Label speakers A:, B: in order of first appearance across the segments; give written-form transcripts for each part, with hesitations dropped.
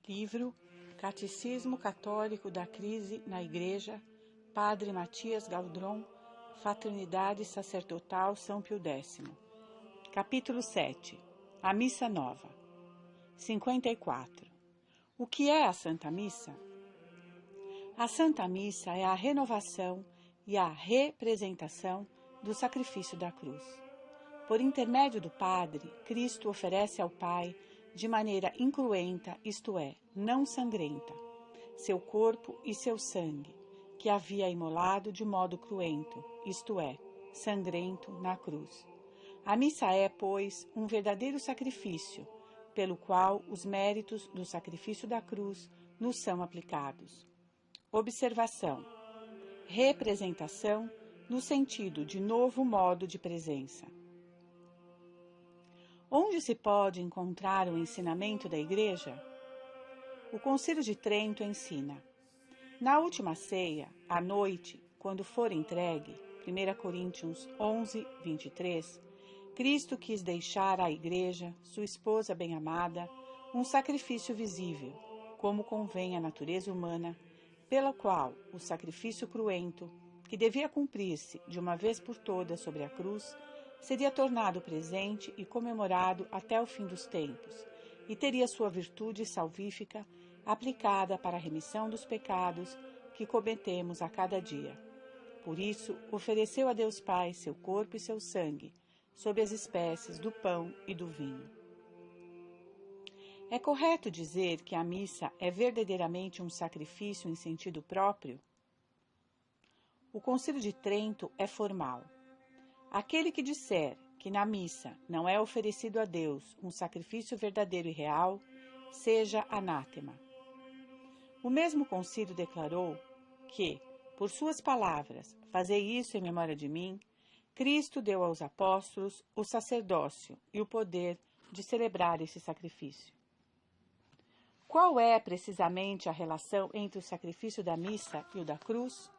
A: Livro Catecismo Católico da Crise na Igreja, Padre Matias Galdron, Fraternidade Sacerdotal São Pio X. Capítulo 7. A Missa Nova. 54. O que é a Santa Missa? A Santa Missa é a renovação e a representação do sacrifício da cruz. Por intermédio do Padre, Cristo oferece ao Pai, de maneira incruenta, isto é, não sangrenta, seu corpo e seu sangue, que havia imolado de modo cruento, isto é, sangrento, na cruz. A missa é, pois, um verdadeiro sacrifício, pelo qual os méritos do sacrifício da cruz nos são aplicados. Observação: representação no sentido de novo modo de presença. Onde se pode encontrar o ensinamento da Igreja? O Concílio de Trento ensina: na última ceia, à noite, quando for entregue, 1 Coríntios 11, 23, Cristo quis deixar à Igreja, sua esposa bem-amada, um sacrifício visível, como convém à natureza humana, pela qual o sacrifício cruento, que devia cumprir-se de uma vez por todas sobre a cruz, seria tornado presente e comemorado até o fim dos tempos, e teria sua virtude salvífica aplicada para a remissão dos pecados que cometemos a cada dia. Por isso, ofereceu a Deus Pai seu corpo e seu sangue, sob as espécies do pão e do vinho. É correto dizer que a missa é verdadeiramente um sacrifício em sentido próprio? O Concílio de Trento é formal. Aquele que disser que na missa não é oferecido a Deus um sacrifício verdadeiro e real, seja anátema. O mesmo concílio declarou que, por suas palavras, fazei isso em memória de mim, Cristo deu aos apóstolos o sacerdócio e o poder de celebrar esse sacrifício. Qual é precisamente a relação entre o sacrifício da missa e o da cruz?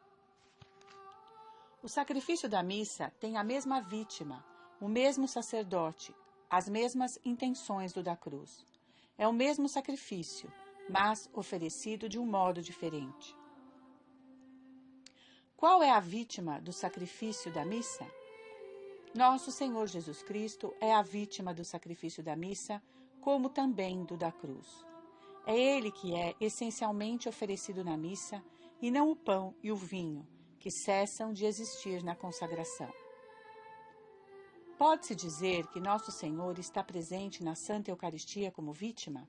A: O sacrifício da missa tem a mesma vítima, o mesmo sacerdote, as mesmas intenções do da cruz. É o mesmo sacrifício, mas oferecido de um modo diferente. Qual é a vítima do sacrifício da missa? Nosso Senhor Jesus Cristo é a vítima do sacrifício da missa, como também do da cruz. É Ele que é essencialmente oferecido na missa, e não o pão e o vinho, que cessam de existir na consagração. Pode-se dizer que Nosso Senhor está presente na Santa Eucaristia como vítima?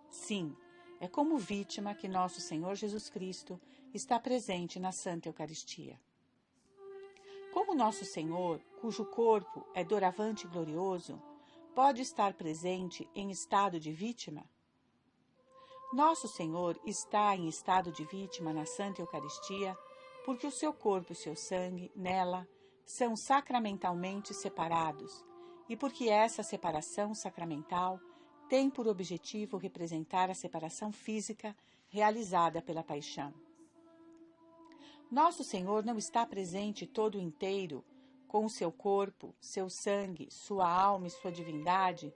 A: Sim, é como vítima que Nosso Senhor Jesus Cristo está presente na Santa Eucaristia. Como Nosso Senhor, cujo corpo é doravante glorioso, pode estar presente em estado de vítima? Nosso Senhor está em estado de vítima na Santa Eucaristia, porque o seu corpo e o seu sangue, nela, são sacramentalmente separados, e porque essa separação sacramental tem por objetivo representar a separação física realizada pela paixão. Nosso Senhor não está presente todo inteiro, com o seu corpo, seu sangue, sua alma e sua divindade,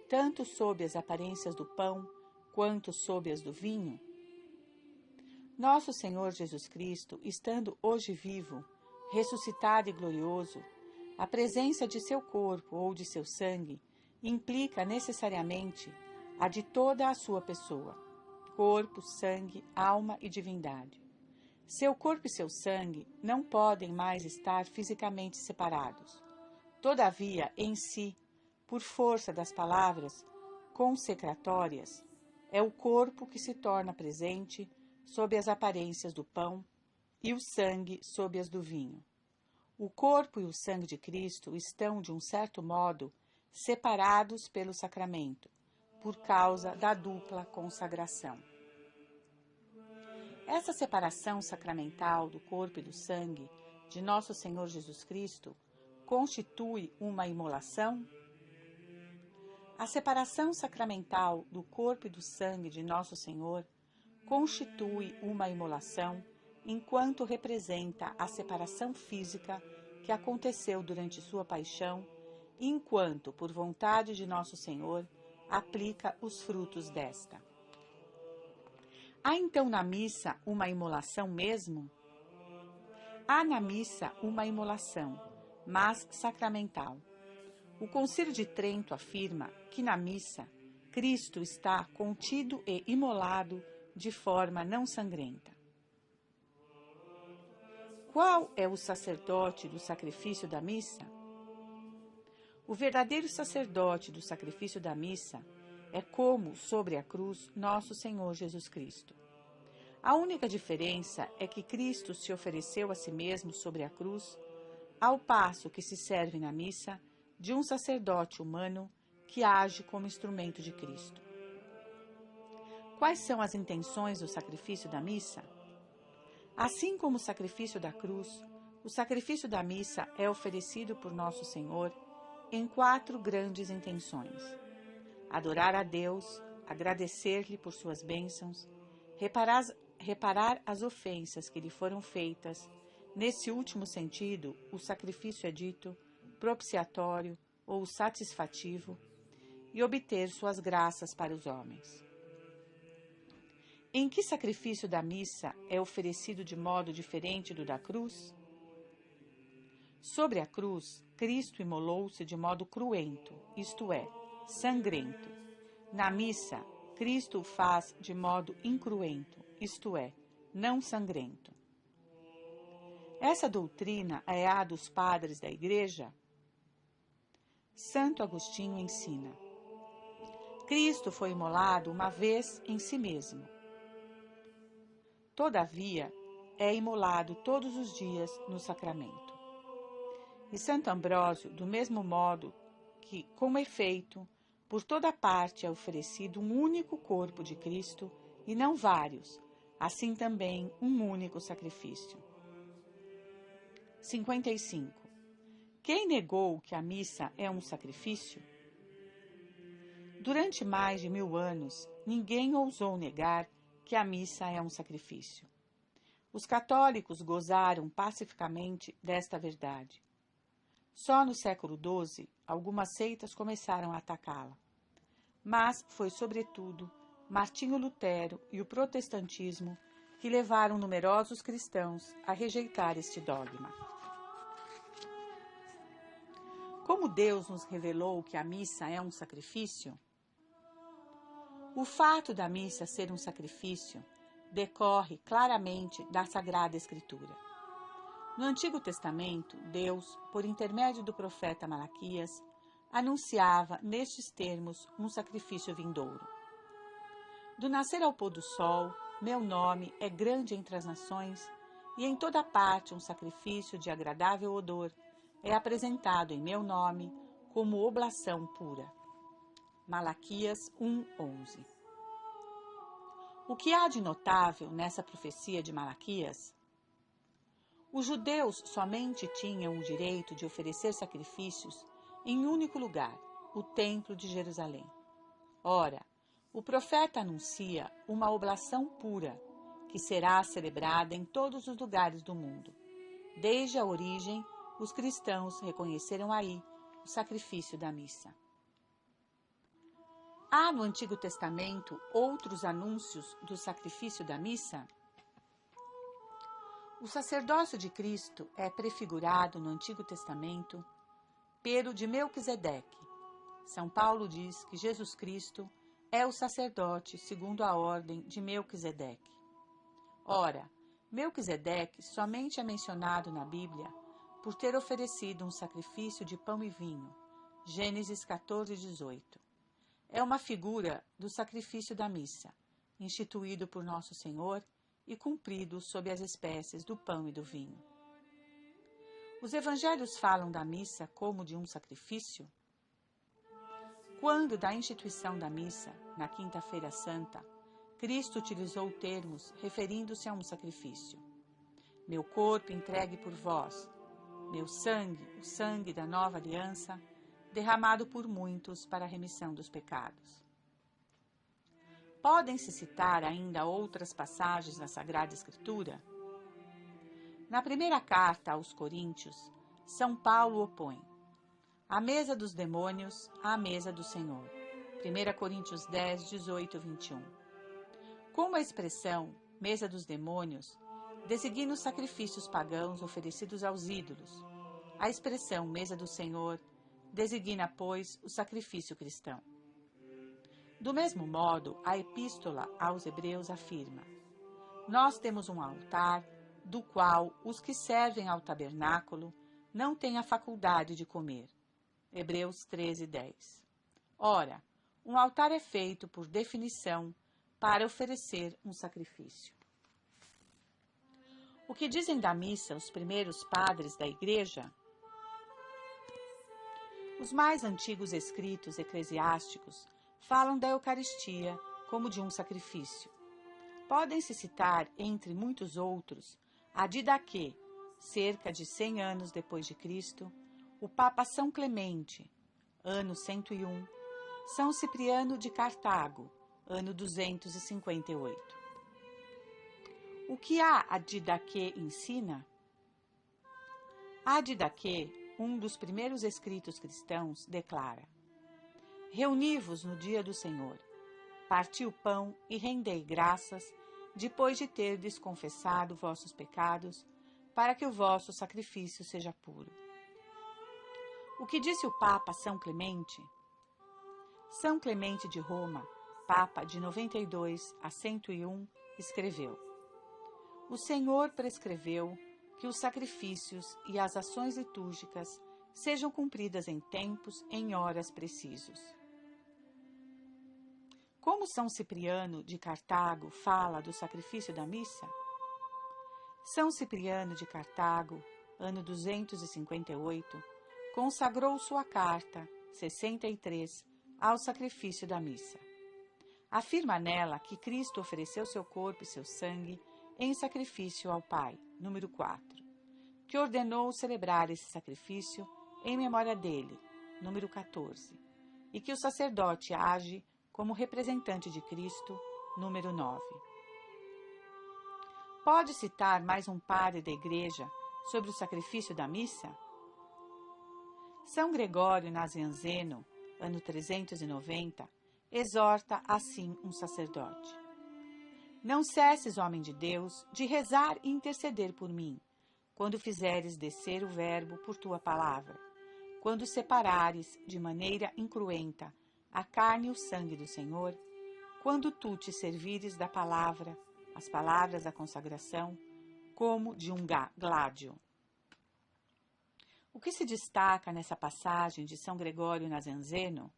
A: tanto sob as aparências do pão, quanto sob as do vinho? Nosso Senhor Jesus Cristo, estando hoje vivo, ressuscitado e glorioso, a presença de seu corpo ou de seu sangue implica necessariamente a de toda a sua pessoa, corpo, sangue, alma e divindade. Seu corpo e seu sangue não podem mais estar fisicamente separados. Todavia, em si, por força das palavras consecratórias, é o corpo que se torna presente sob as aparências do pão e o sangue sob as do vinho. O corpo e o sangue de Cristo estão, de um certo modo, separados pelo sacramento, por causa da dupla consagração. Essa separação sacramental do corpo e do sangue de Nosso Senhor Jesus Cristo constitui uma imolação? A separação sacramental do corpo e do sangue de Nosso Senhor constitui uma imolação, enquanto representa a separação física que aconteceu durante sua paixão, enquanto, por vontade de Nosso Senhor, aplica os frutos desta. Há então na missa uma imolação mesmo? Há na missa uma imolação, mas sacramental. O Concílio de Trento afirma que na missa Cristo está contido e imolado de forma não sangrenta. Qual é o sacerdote do sacrifício da missa? O verdadeiro sacerdote do sacrifício da missa é como, sobre a cruz, nosso Senhor Jesus Cristo. A única diferença é que Cristo se ofereceu a si mesmo sobre a cruz, ao passo que se serve na missa de um sacerdote humano que age como instrumento de Cristo. Quais são as intenções do sacrifício da missa? Assim como o sacrifício da cruz, o sacrifício da missa é oferecido por Nosso Senhor em 4 grandes intenções: adorar a Deus, agradecer-lhe por suas bênçãos, reparar as ofensas que lhe foram feitas. Nesse último sentido, o sacrifício é dito propiciatório ou satisfativo, e obter suas graças para os homens. Em que sacrifício da missa é oferecido de modo diferente do da cruz? Sobre a cruz, Cristo imolou-se de modo cruento, isto é, sangrento. Na missa, Cristo o faz de modo incruento, isto é, não sangrento. Essa doutrina é a dos padres da Igreja? Santo Agostinho ensina: Cristo foi imolado uma vez em si mesmo. Todavia, é imolado todos os dias no sacramento. E Santo Ambrósio, do mesmo modo que, com efeito, por toda parte é oferecido um único corpo de Cristo e não vários, assim também um único sacrifício. 55. Quem negou que a missa é um sacrifício? Durante mais de 1000 anos, ninguém ousou negar que a missa é um sacrifício. Os católicos gozaram pacificamente desta verdade. Só no século XII, algumas seitas começaram a atacá-la. Mas foi, sobretudo, Martinho Lutero e o protestantismo que levaram numerosos cristãos a rejeitar este dogma. Como Deus nos revelou que a missa é um sacrifício? O fato da missa ser um sacrifício decorre claramente da Sagrada Escritura. No Antigo Testamento, Deus, por intermédio do profeta Malaquias, anunciava nestes termos um sacrifício vindouro. Do nascer ao pôr do sol, meu nome é grande entre as nações, e em toda parte um sacrifício de agradável odor é apresentado em meu nome como oblação pura. Malaquias 1:11. O que há de notável nessa profecia de Malaquias? Os judeus somente tinham o direito de oferecer sacrifícios em único lugar, o Templo de Jerusalém. Ora, o profeta anuncia uma oblação pura, que será celebrada em todos os lugares do mundo. Desde a origem, os cristãos reconheceram aí o sacrifício da missa. Há no Antigo Testamento outros anúncios do sacrifício da missa? O sacerdócio de Cristo é prefigurado no Antigo Testamento pelo de Melquisedeque. São Paulo diz que Jesus Cristo é o sacerdote segundo a ordem de Melquisedeque. Ora, Melquisedeque somente é mencionado na Bíblia por ter oferecido um sacrifício de pão e vinho. Gênesis 14:18. É uma figura do sacrifício da missa, instituído por Nosso Senhor e cumprido sob as espécies do pão e do vinho. Os evangelhos falam da missa como de um sacrifício? Quando da instituição da missa, na Quinta-feira Santa, Cristo utilizou termos referindo-se a um sacrifício. Meu corpo entregue por vós, meu sangue, o sangue da nova aliança, derramado por muitos para a remissão dos pecados. Podem-se citar ainda outras passagens da Sagrada Escritura? Na primeira carta aos Coríntios, São Paulo opõe a mesa dos demônios à mesa do Senhor. 1 Coríntios 10, 18, 21. Como a expressão mesa dos demônios designa os sacrifícios pagãos oferecidos aos ídolos, a expressão mesa do Senhor designa, pois, o sacrifício cristão. Do mesmo modo, a Epístola aos Hebreus afirma: nós temos um altar, do qual os que servem ao tabernáculo não têm a faculdade de comer. Hebreus 13:10. Ora, um altar é feito, por definição, para oferecer um sacrifício. O que dizem da missa os primeiros padres da Igreja? Os mais antigos escritos eclesiásticos falam da Eucaristia como de um sacrifício. Podem-se citar, entre muitos outros, a Didaquê, cerca de 100 anos depois de Cristo, o Papa São Clemente, ano 101, São Cipriano de Cartago, ano 258. O que a Didaquê ensina? A Didaquê, um dos primeiros escritos cristãos, declara: reuni-vos no dia do Senhor, parti o pão e rendei graças, depois de terdes confessado vossos pecados, para que o vosso sacrifício seja puro. O que disse o Papa São Clemente? São Clemente de Roma, Papa de 92 a 101, escreveu: o Senhor prescreveu que os sacrifícios e as ações litúrgicas sejam cumpridas em tempos, em horas precisos. Como São Cipriano de Cartago fala do sacrifício da missa? São Cipriano de Cartago, ano 258, consagrou sua carta, 63, ao sacrifício da missa. Afirma nela que Cristo ofereceu seu corpo e seu sangue em sacrifício ao Pai, número 4, que ordenou celebrar esse sacrifício em memória dele, número 14, e que o sacerdote age como representante de Cristo, número 9. Pode citar mais um padre da Igreja sobre o sacrifício da missa? São Gregório Nazianzeno, ano 390, exorta assim um sacerdote: não cesses, homem de Deus, de rezar e interceder por mim, quando fizeres descer o Verbo por tua palavra, quando separares de maneira incruenta a carne e o sangue do Senhor, quando tu te servires da palavra, as palavras da consagração, como de um gládio. O que se destaca nessa passagem de São Gregório Nazianzeno?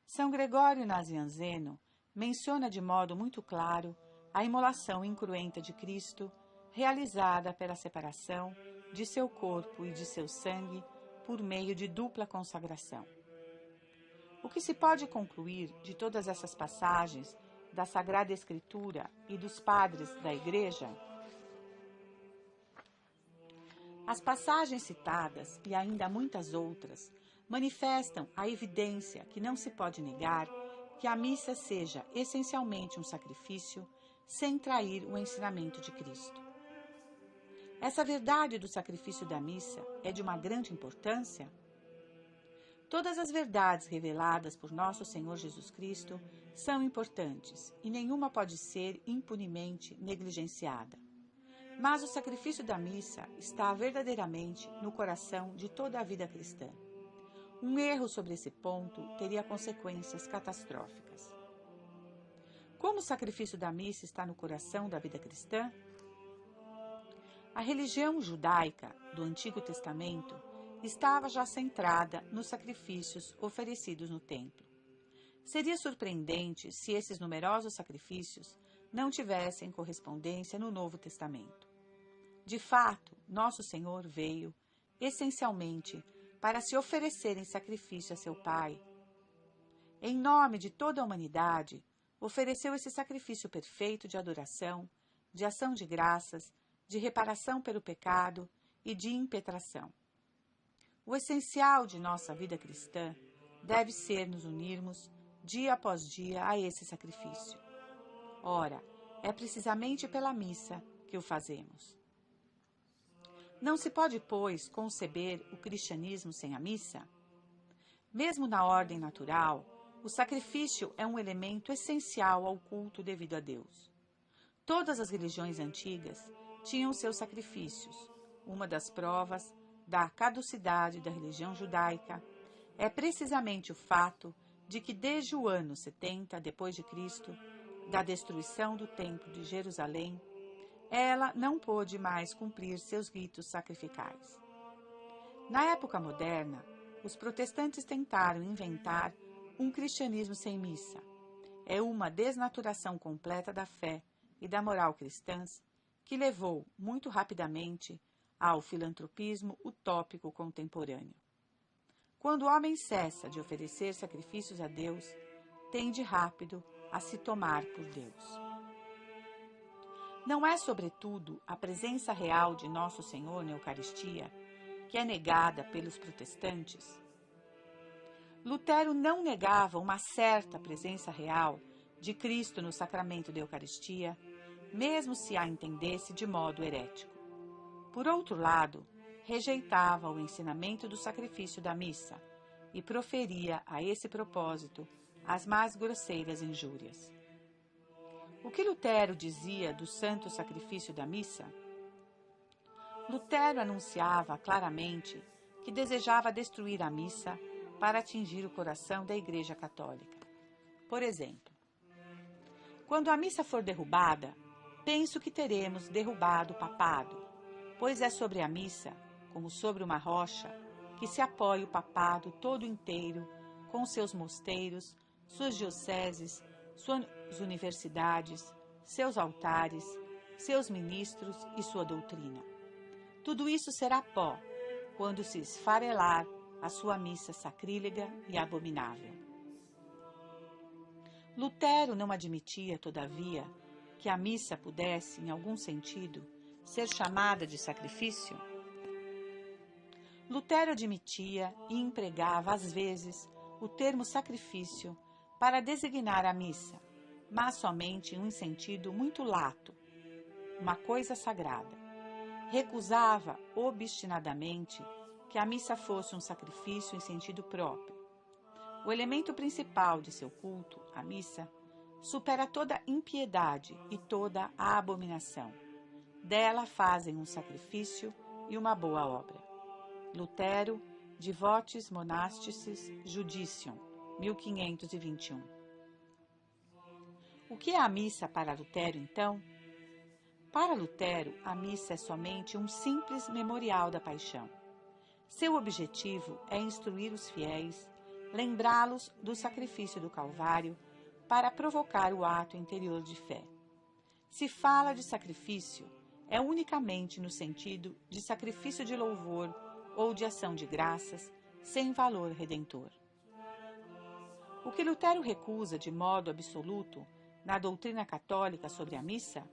A: São Gregório Nazianzeno menciona de modo muito claro a imolação incruenta de Cristo, realizada pela separação de seu corpo e de seu sangue por meio de dupla consagração. O que se pode concluir de todas essas passagens da Sagrada Escritura e dos padres da Igreja? As passagens citadas, e ainda muitas outras, manifestam a evidência que não se pode negar que a missa seja essencialmente um sacrifício, sem trair o ensinamento de Cristo. Essa verdade do sacrifício da missa é de uma grande importância? Todas as verdades reveladas por nosso Senhor Jesus Cristo são importantes e nenhuma pode ser impunemente negligenciada. Mas o sacrifício da missa está verdadeiramente no coração de toda a vida cristã. Um erro sobre esse ponto teria consequências catastróficas. Como o sacrifício da missa está no coração da vida cristã? A religião judaica do Antigo Testamento estava já centrada nos sacrifícios oferecidos no templo. Seria surpreendente se esses numerosos sacrifícios não tivessem correspondência no Novo Testamento. De fato, nosso Senhor veio, essencialmente, para se oferecer em sacrifício a seu Pai. Em nome de toda a humanidade, ofereceu esse sacrifício perfeito de adoração, de ação de graças, de reparação pelo pecado e de impetração. O essencial de nossa vida cristã deve ser nos unirmos, dia após dia, a esse sacrifício. Ora, é precisamente pela missa que o fazemos. Não se pode, pois, conceber o cristianismo sem a missa? Mesmo na ordem natural, O sacrifício é um elemento essencial ao culto devido a Deus. Todas as religiões antigas tinham seus sacrifícios. Uma das provas da caducidade da religião judaica é precisamente o fato de que desde o ano 70 depois de Cristo, da destruição do Templo de Jerusalém, ela não pôde mais cumprir seus ritos sacrificais. Na época moderna, os protestantes tentaram inventar um cristianismo sem missa. É uma desnaturação completa da fé e da moral cristãs que levou, muito rapidamente, ao filantropismo utópico contemporâneo. Quando o homem cessa de oferecer sacrifícios a Deus, tende rápido a se tomar por Deus. Não é, sobretudo, a presença real de Nosso Senhor na Eucaristia que é negada pelos protestantes? Lutero não negava uma certa presença real de Cristo no sacramento da Eucaristia, mesmo se a entendesse de modo herético. Por outro lado, rejeitava o ensinamento do sacrifício da missa e proferia a esse propósito as mais grosseiras injúrias. O que Lutero dizia do santo sacrifício da missa? Lutero anunciava claramente que desejava destruir a missa para atingir o coração da Igreja Católica. Por exemplo, quando a missa for derrubada, penso que teremos derrubado o papado, pois é sobre a missa, como sobre uma rocha, que se apoia o papado todo inteiro, com seus mosteiros, suas dioceses, suas universidades, seus altares, seus ministros e sua doutrina. Tudo isso será pó, quando se esfarelar a sua missa sacrílega e abominável. Lutero não admitia, todavia, que a missa pudesse, em algum sentido, ser chamada de sacrifício? Lutero admitia e empregava, às vezes, o termo sacrifício para designar a missa, mas somente em um sentido muito lato, uma coisa sagrada. Recusava obstinadamente que a missa fosse um sacrifício em sentido próprio. O elemento principal de seu culto, a missa, supera toda impiedade e toda a abominação. Dela fazem um sacrifício e uma boa obra. Lutero, De Votis Monasticis Judicium, 1521. O que é a missa para Lutero, então? Para Lutero, a missa é somente um simples memorial da paixão. Seu objetivo é instruir os fiéis, lembrá-los do sacrifício do Calvário, para provocar o ato interior de fé. Se fala de sacrifício, é unicamente no sentido de sacrifício de louvor ou de ação de graças, sem valor redentor. O que Lutero recusa de modo absoluto na doutrina católica sobre a missa?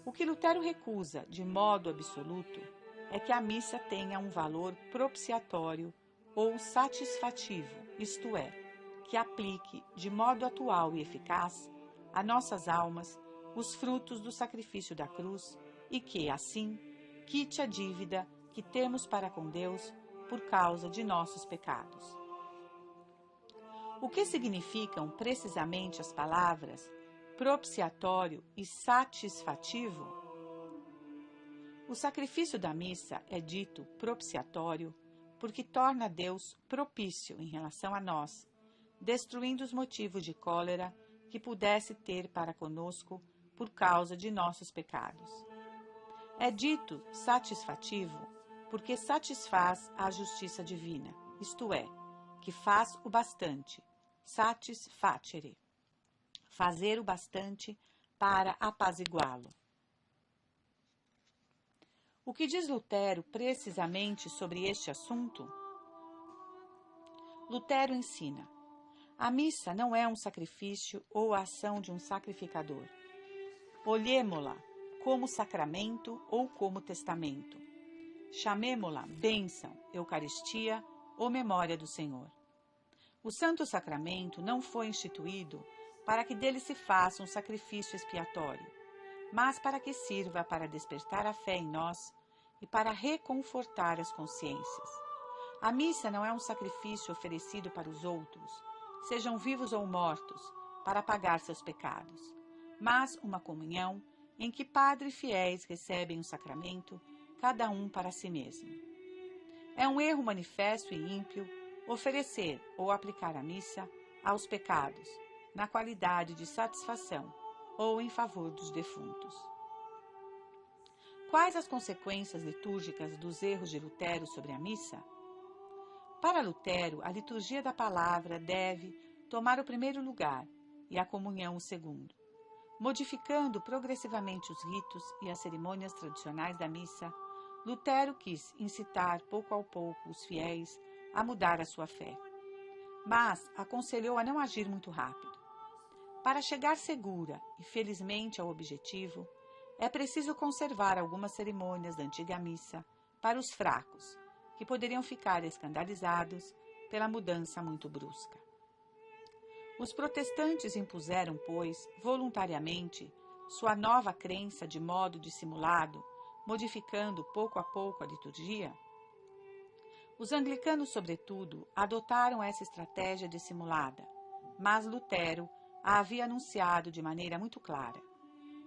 A: O que Lutero recusa de modo absoluto é que a missa tenha um valor propiciatório ou satisfativo, isto é, que aplique de modo atual e eficaz a nossas almas os frutos do sacrifício da cruz e que, assim, quite a dívida que temos para com Deus por causa de nossos pecados. O que significam precisamente as palavras propiciatório e satisfativo? O sacrifício da missa é dito propiciatório porque torna Deus propício em relação a nós, destruindo os motivos de cólera que pudesse ter para conosco por causa de nossos pecados. É dito satisfativo porque satisfaz a justiça divina, isto é, que faz o bastante, satisfacere, fazer o bastante para apaziguá-lo. O que diz Lutero precisamente sobre este assunto? Lutero ensina: a missa não é um sacrifício ou a ação de um sacrificador. Olhemo-la como sacramento ou como testamento. Chamemo-la bênção, Eucaristia ou memória do Senhor. O Santo Sacramento não foi instituído para que dele se faça um sacrifício expiatório, mas para que sirva para despertar a fé em nós e para reconfortar as consciências. A missa não é um sacrifício oferecido para os outros, sejam vivos ou mortos, para pagar seus pecados, mas uma comunhão em que padre e fiéis recebem o sacramento, cada um para si mesmo. É um erro manifesto e ímpio oferecer ou aplicar a missa aos pecados, na qualidade de satisfação ou em favor dos defuntos. Quais as consequências litúrgicas dos erros de Lutero sobre a missa? Para Lutero, a liturgia da palavra deve tomar o primeiro lugar e a comunhão o segundo, modificando progressivamente os ritos e as cerimônias tradicionais da missa. Lutero quis incitar pouco a pouco os fiéis a mudar a sua fé, mas aconselhou a não agir muito rápido. Para chegar segura e felizmente ao objetivo, é preciso conservar algumas cerimônias da antiga missa para os fracos, que poderiam ficar escandalizados pela mudança muito brusca. Os protestantes impuseram, pois, voluntariamente, sua nova crença de modo dissimulado, modificando pouco a pouco a liturgia. Os anglicanos, sobretudo, adotaram essa estratégia dissimulada, mas Lutero a havia anunciado de maneira muito clara.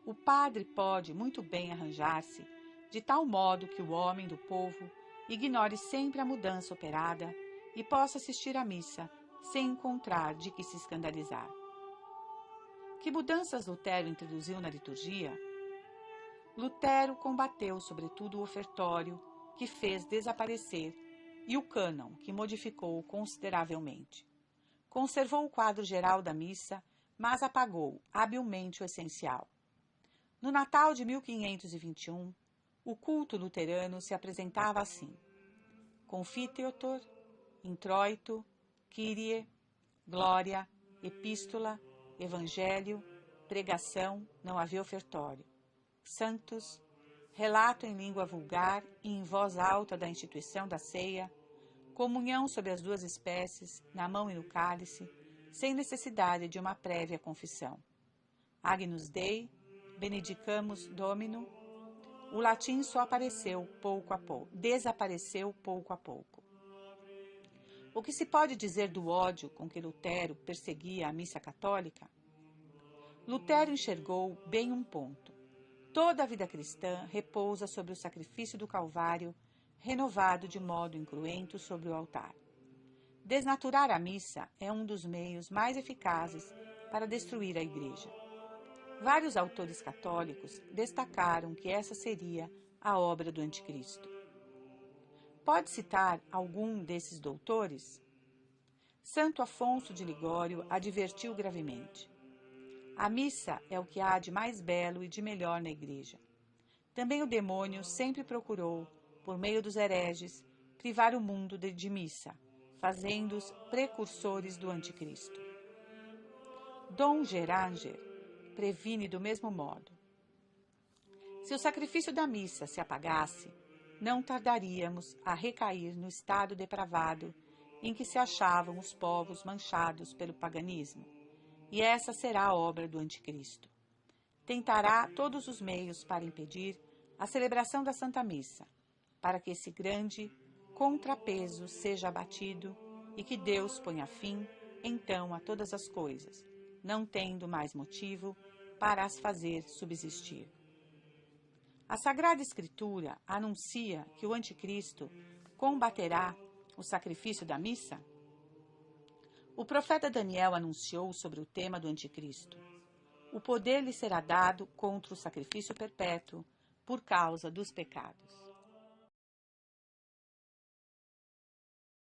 A: O padre pode muito bem arranjar-se de tal modo que o homem do povo ignore sempre a mudança operada e possa assistir à missa sem encontrar de que se escandalizar. Que mudanças Lutero introduziu na liturgia? Lutero combateu sobretudo o ofertório, que fez desaparecer, e o cânon, que modificou consideravelmente. Conservou o quadro geral da missa, mas apagou habilmente o essencial. No Natal de 1521, o culto luterano se apresentava assim: Confiteor, Introito, Kyrie, Glória, Epístola, Evangelho, Pregação, não havia ofertório, Sanctus, relato em língua vulgar e em voz alta da instituição da ceia, comunhão sobre as duas espécies, na mão e no cálice, sem necessidade de uma prévia confissão. Agnus Dei, Benedicamus Domino. O latim só apareceu pouco a pouco, desapareceu pouco a pouco. O que se pode dizer do ódio com que Lutero perseguia a missa católica? Lutero enxergou bem um ponto. Toda a vida cristã repousa sobre o sacrifício do Calvário, renovado de modo incruento sobre o altar. Desnaturar a missa é um dos meios mais eficazes para destruir a Igreja. Vários autores católicos destacaram que essa seria a obra do Anticristo. Pode citar algum desses doutores? Santo Afonso de Ligório advertiu gravemente: a missa é o que há de mais belo e de melhor na Igreja. Também o demônio sempre procurou, por meio dos hereges, privar o mundo de missa, fazendo-os precursores do Anticristo. Dom Geranger previne do mesmo modo: se o sacrifício da missa se apagasse, não tardaríamos a recair no estado depravado em que se achavam os povos manchados pelo paganismo, e essa será a obra do Anticristo. Tentará todos os meios para impedir a celebração da Santa Missa, para que esse grande contrapeso seja abatido e que Deus ponha fim, então, a todas as coisas, não tendo mais motivo para as fazer subsistir. A Sagrada Escritura anuncia que o Anticristo combaterá o sacrifício da missa? O profeta Daniel anunciou sobre o tema do Anticristo: o poder lhe será dado contra o sacrifício perpétuo por causa dos pecados.